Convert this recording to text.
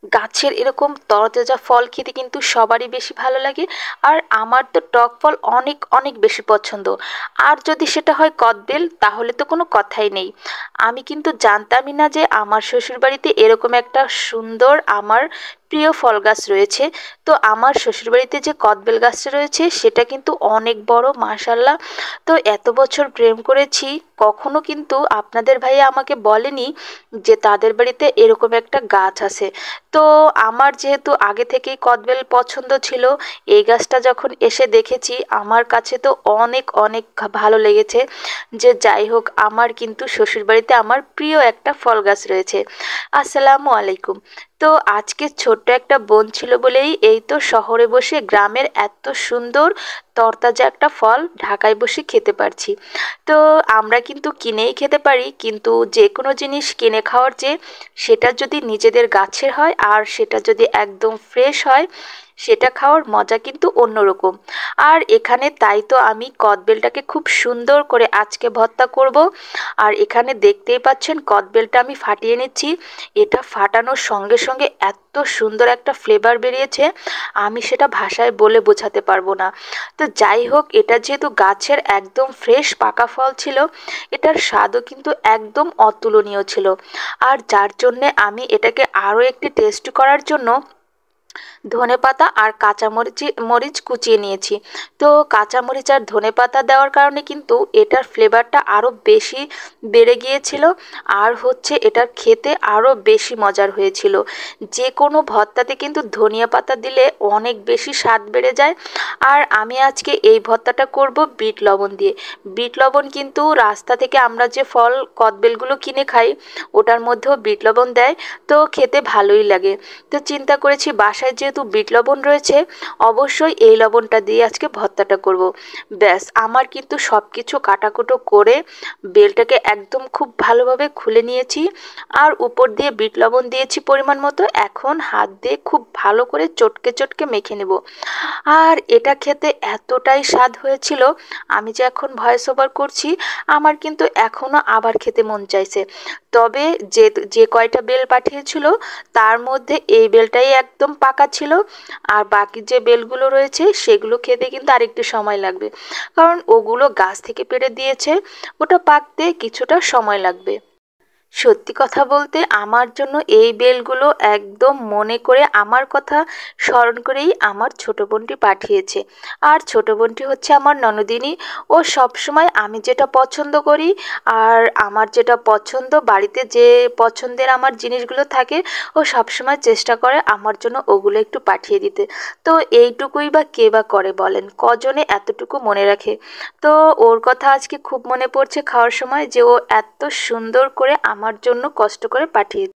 গাছের এরকম তরতাজা ফল খেতে কিন্তু সবারই বেশি ভালো লাগে। আর আমার তো টক ফল অনেক অনেক বেশি পছন্দ। আর যদি সেটা হয় কদবেল, তাহলে তো কোনো কথাই নেই। আমি কিন্তু জানতামই না যে আমার শ্বশুরবাড়িতে এরকম একটা সুন্দর আমার প্রিয় ফল গাছ রয়েছে। তো আমার শ্বশুরবাড়িতে যে কদবেল গাছটা রয়েছে সেটা কিন্তু অনেক বড়, মাশাল্লাহ। তো এত বছর প্রেম করেছি, কখনো কিন্তু আপনাদের ভাইয়া আমাকে বলেনি যে তাদের বাড়িতে এরকম একটা গাছ আছে। তো আমার যেহেতু আগে থেকেই কদবেল পছন্দ ছিল, এই গাছটা যখন এসে দেখেছি আমার কাছে তো অনেক অনেক ভালো লেগেছে। যে যাই হোক, আমার কিন্তু শ্বশুরবাড়িতে আমার প্রিয় একটা ফল গাছ রয়েছে। আসসালামু আলাইকুম। তো আজকে ছোট্ট একটা বোন ছিল বলেই এই তো শহরে বসে গ্রামের এত সুন্দর তরতাজা একটা ফল ঢাকায় বসে খেতে পারছি। তো আমরা কিন্তু কিনেই খেতে পারি, কিন্তু যে কোনো জিনিস কিনে খাওয়ার চেয়ে সেটা যদি নিজেদের গাছের হয় আর সেটা যদি একদম ফ্রেশ হয়, সেটা খাওয়ার মজা কিন্তু অন্যরকম। আর এখানে তাই তো আমি কদবেলটাকে খুব সুন্দর করে আজকে ভর্তা করব। আর এখানে দেখতেই পাচ্ছেন কদবেলটা আমি ফাটিয়ে নিচ্ছি। এটা ফাটানোর সঙ্গে সঙ্গে এত সুন্দর একটা ফ্লেভার বেরিয়েছে, আমি সেটা ভাষায় বলে বোঝাতে পারবো না। তো যাই হোক, এটা যেহেতু গাছের একদম ফ্রেশ পাকা ফল ছিল, এটার স্বাদও কিন্তু একদম অতুলনীয় ছিল। আর যার জন্যে আমি এটাকে আরও একটি টেস্ট করার জন্য ধনেপাতা আর কাঁচামরিচ মরিচ কুচিয়ে নিয়েছি। তো কাঁচামরিচ আর ধনেপাতা দেওয়ার কারণে কিন্তু এটার ফ্লেভারটা আরও বেশি বেড়ে গিয়েছিল। আর হচ্ছে এটার খেতে আরও বেশি মজার হয়েছিল। যে কোনো ভর্তাতে কিন্তু ধনিয়া পাতা দিলে অনেক বেশি স্বাদ বেড়ে যায়। আর আমি আজকে এই ভর্তাটা করব বিট লবণ দিয়ে। বিট লবণ কিন্তু রাস্তা থেকে আমরা যে ফল কদবেলগুলো কিনে খাই, ওটার মধ্যেও বিট লবণ দেয়। তো খেতে ভালোই লাগে। তো চিন্তা করেছি বাসায় যেহেতু বিট লবণ রয়েছে, অবশ্যই এই লবণটা দিয়ে আজকে ভর্তাটা করব। ব্যাস, আমার কিন্তু সব কিছু কাটাকুটো করে বেলটাকে একদম খুব ভালোভাবে খুলে নিয়েছি। আর উপর দিয়ে বিট লবণ দিয়েছি পরিমাণ মতো। এখন হাত দিয়ে খুব ভালো করে চটকে চটকে মেখে নেব। আর এটা খেতে এতটাই স্বাদ হয়েছিল, আমি যে এখন ভয়েস ওভার করছি, আমার কিন্তু এখনও আবার খেতে মন চাইছে। তবে যে যে কয়টা বেল পাঠিয়েছিল তার মধ্যে এই বেলটাই একদম পাকা ছিল। আর বাকি যে বেলগুলো রয়েছে সেগুলো খেতে কিন্তু আরেকটু সময় লাগবে, কারণ ওগুলো গাছ থেকে পেড়ে দিয়েছে, ওটা পাকতে কিছুটা সময় লাগবে। সত্যি কথা বলতে আমার জন্য এই বেলগুলো একদম মনে করে আমার কথা স্মরণ করেই আমার ছোট বোনটি পাঠিয়েছে। আর ছোট বোনটি হচ্ছে আমার ননদিনী। ও সবসময় আমি যেটা পছন্দ করি আর আমার যেটা পছন্দ, বাড়িতে যে পছন্দের আমার জিনিসগুলো থাকে, ও সবসময় চেষ্টা করে আমার জন্য ওগুলো একটু পাঠিয়ে দিতে। তো এইটুকুই বা কে বা করে বলেন, কজনে এতটুকু মনে রাখে? তো ওর কথা আজকে খুব মনে পড়ছে খাওয়ার সময়, যে ও এত সুন্দর করে আমার জন্য কষ্ট করে পাঠিয়েছে।